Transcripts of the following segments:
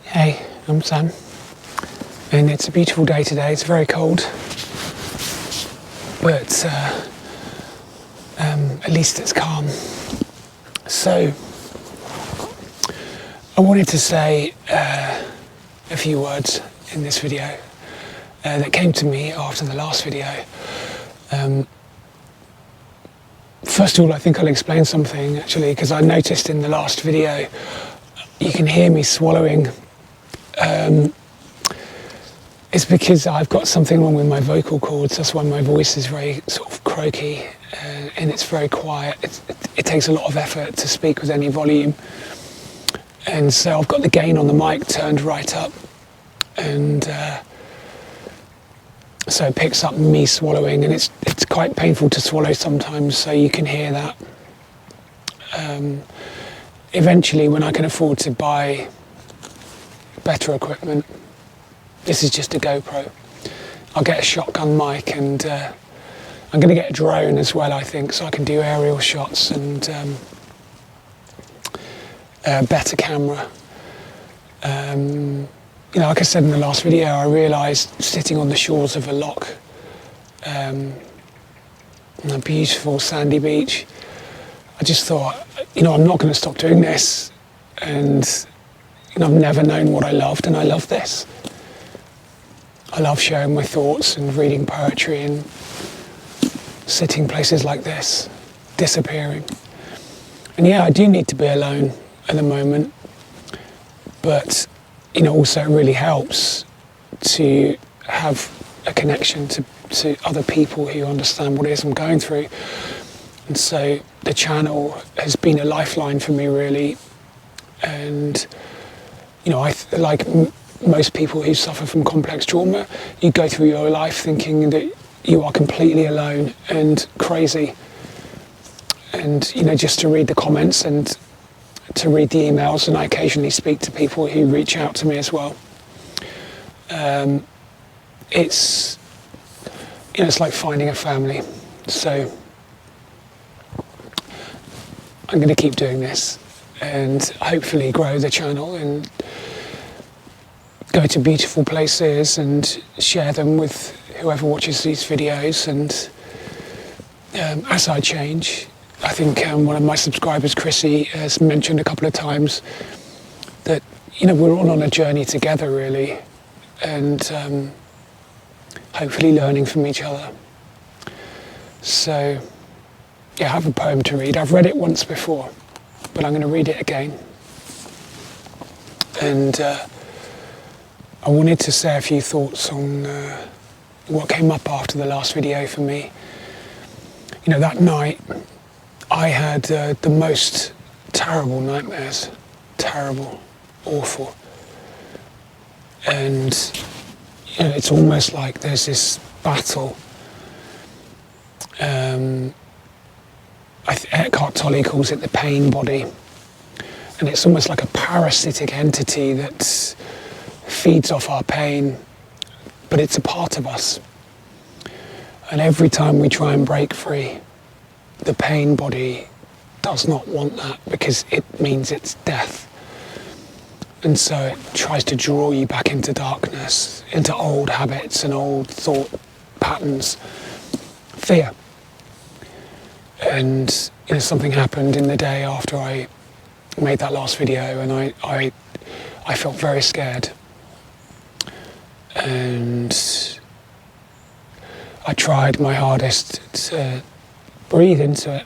Hey, I'm Sam, and it's a beautiful day today. It's very cold, but at least it's calm. So, I wanted to say a few words in this video that came to me after the last video. First of all, I think I'll explain something actually, because I noticed in the last video you can hear me swallowing. It's because I've got something wrong with my vocal cords. That's why my voice is very sort of croaky and it's very quiet. It takes a lot of effort to speak with any volume. And so I've got the gain on the mic turned right up, and so it picks up me swallowing, and it's quite painful to swallow sometimes, so you can hear that. Eventually, when I can afford to buy better equipment, this is just a GoPro, I'll get a shotgun mic, and I'm going to get a drone as well, I think, so I can do aerial shots and a better camera. Like I said in the last video, I realised sitting on the shores of a loch, on a beautiful sandy beach, I just thought, I'm not going to stop doing this, and I've never known what I loved, and I love this. I love sharing my thoughts and reading poetry and sitting places like this, disappearing. And yeah, I do need to be alone at the moment, but also it really helps to have a connection to other people who understand what it is I'm going through. And so the channel has been a lifeline for me, really. And like most people who suffer from complex trauma, you go through your life thinking that you are completely alone and crazy. And just to read the comments and to read the emails, and I occasionally speak to people who reach out to me as well. It's like finding a family. So I'm going to keep doing this and hopefully grow the channel and go to beautiful places and share them with whoever watches these videos. And as I change, I think one of my subscribers, Chrissy, has mentioned a couple of times that we're all on a journey together, really, and hopefully learning from each other. So yeah, I have a poem to read. I've read it once before, but I'm going to read it again. And I wanted to say a few thoughts on what came up after the last video for me. That night I had the most terrible nightmares. Terrible, awful. And it's almost like there's this battle. Eckhart Tolle calls it the pain body, and it's almost like a parasitic entity that feeds off our pain, but it's a part of us. And every time we try and break free, the pain body does not want that, because it means it's death. And so it tries to draw you back into darkness, into old habits and old thought patterns, fear. And something happened in the day after I made that last video, and I felt very scared. And I tried my hardest to breathe into it,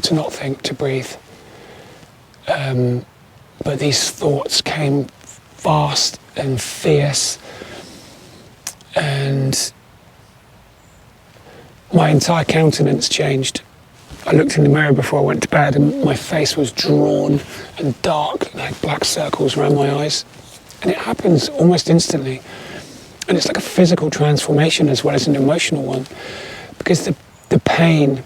to not think, to breathe. But these thoughts came fast and fierce, and my entire countenance changed. I looked in the mirror before I went to bed, and my face was drawn and dark, and I had black circles around my eyes. And it happens almost instantly. And it's like a physical transformation as well as an emotional one, because the pain,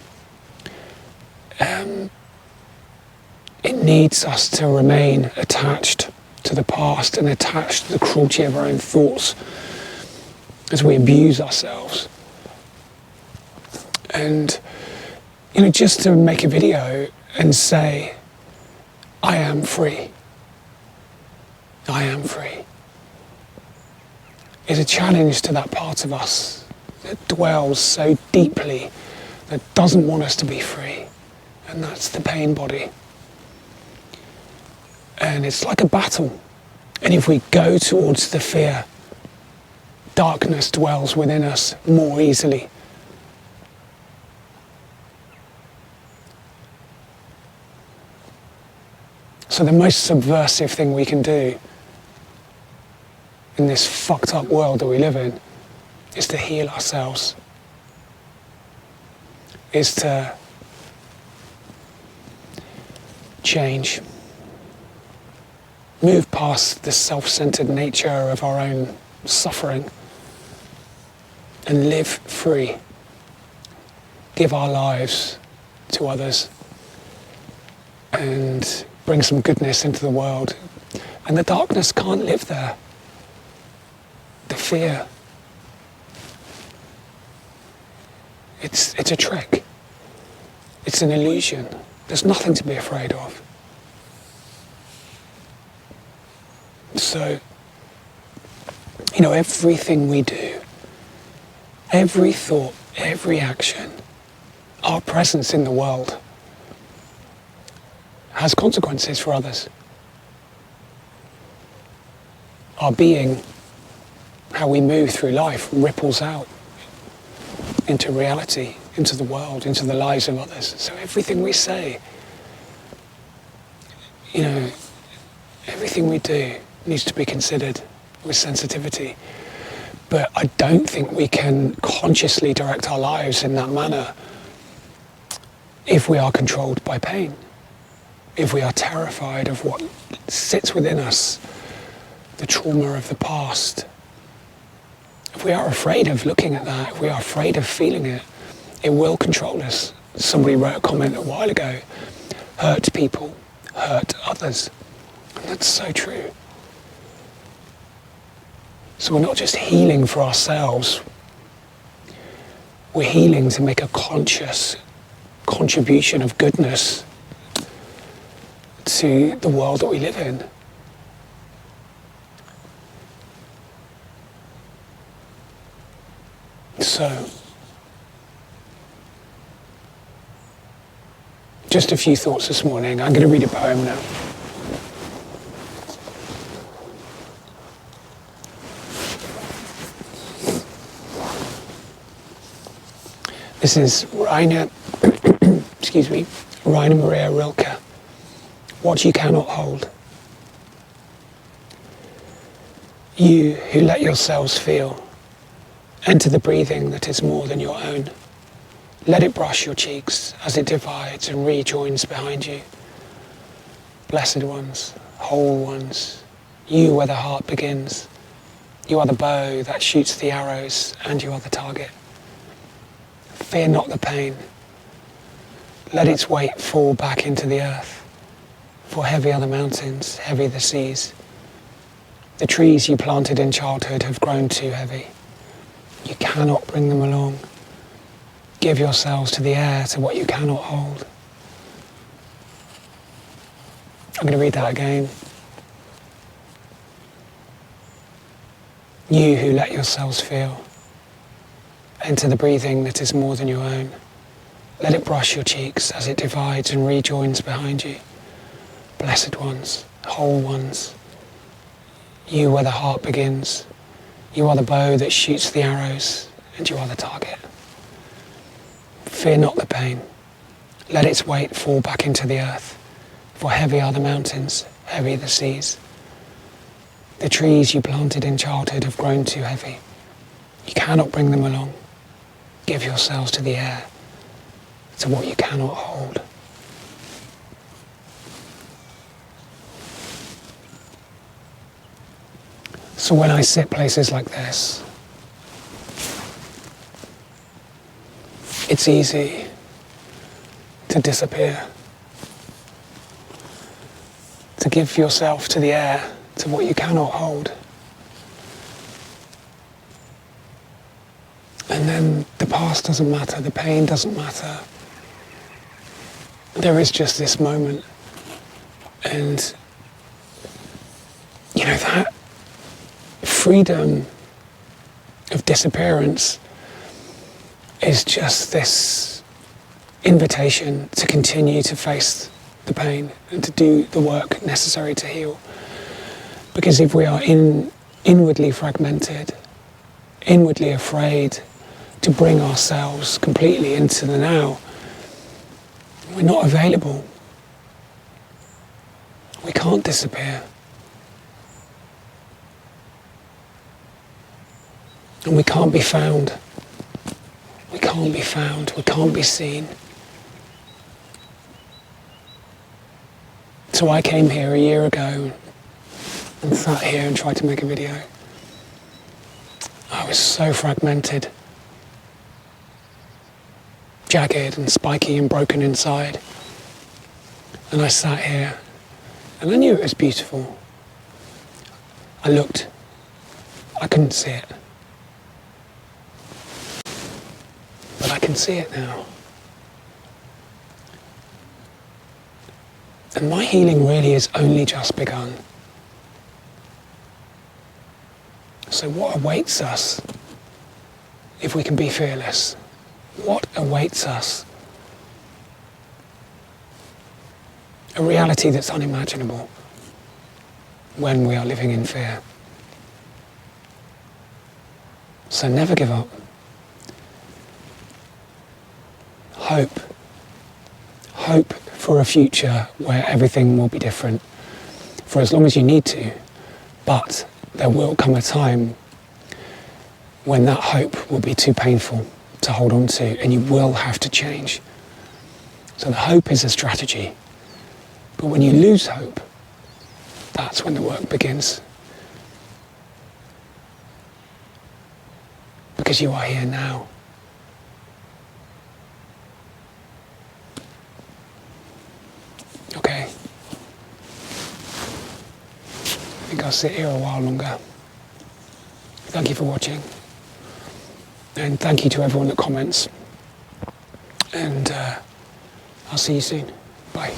it needs us to remain attached to the past and attached to the cruelty of our own thoughts as we abuse ourselves. And just to make a video and say, I am free. I am free, is a challenge to that part of us that dwells so deeply, that doesn't want us to be free, and that's the pain body. And it's like a battle, and if we go towards the fear, darkness dwells within us more easily. So the most subversive thing we can do in this fucked up world that we live in is to heal ourselves, is to change, move past the self-centered nature of our own suffering and live free, give our lives to others and bring some goodness into the world. And the darkness can't live there. The fear, it's a trick. It's an illusion. There's nothing to be afraid of. So, everything we do, every thought, every action, our presence in the world has consequences for others. Our being, how we move through life, ripples out into reality, into the world, into the lives of others. So everything we say, everything we do needs to be considered with sensitivity. But I don't think we can consciously direct our lives in that manner if we are controlled by pain, if we are terrified of what sits within us, the trauma of the past. If we are afraid of looking at that, if we are afraid of feeling it, it will control us. Somebody wrote a comment a while ago, hurt people, hurt others. And that's so true. So we're not just healing for ourselves, we're healing to make a conscious contribution of goodness to the world that we live in. So, just a few thoughts this morning. I'm going to read a poem now. This is Rainer Maria Rilke. What you cannot hold. You who let yourselves feel, enter the breathing that is more than your own. Let it brush your cheeks as it divides and rejoins behind you. Blessed ones, whole ones, you where the heart begins. You are the bow that shoots the arrows, and you are the target. Fear not the pain. Let its weight fall back into the earth. For heavy are the mountains, heavy the seas. The trees you planted in childhood have grown too heavy. You cannot bring them along. Give yourselves to the air, to what you cannot hold. I'm going to read that again. You who let yourselves feel, enter the breathing that is more than your own. Let it brush your cheeks as it divides and rejoins behind you. Blessed ones, whole ones, you where the heart begins. You are the bow that shoots the arrows, and you are the target. Fear not the pain. Let its weight fall back into the earth. For heavy are the mountains, heavy the seas. The trees you planted in childhood have grown too heavy. You cannot bring them along. Give yourselves to the air, to what you cannot hold. So when I sit places like this, it's easy to disappear, to give yourself to the air, to what you cannot hold. And then the past doesn't matter, the pain doesn't matter. There is just this moment. And that freedom of disappearance is just this invitation to continue to face the pain and to do the work necessary to heal. Because if we are inwardly fragmented, inwardly afraid to bring ourselves completely into the now, we're not available. We can't disappear. And we can't be found. We can't be found. We can't be seen. So I came here a year ago and sat here and tried to make a video. I was so fragmented, jagged and spiky and broken inside. And I sat here and I knew it was beautiful. I looked, I couldn't see it. But I can see it now. And my healing really has only just begun. So what awaits us if we can be fearless? What awaits us? A reality that's unimaginable when we are living in fear. So never give up. Hope. Hope for a future where everything will be different for as long as you need to. But there will come a time when that hope will be too painful to hold on to and you will have to change. So the hope is a strategy. But when you lose hope, that's when the work begins. Because you are here now. Okay. I think I'll sit here a while longer. Thank you for watching. And thank you to everyone that comments. And I'll see you soon. Bye.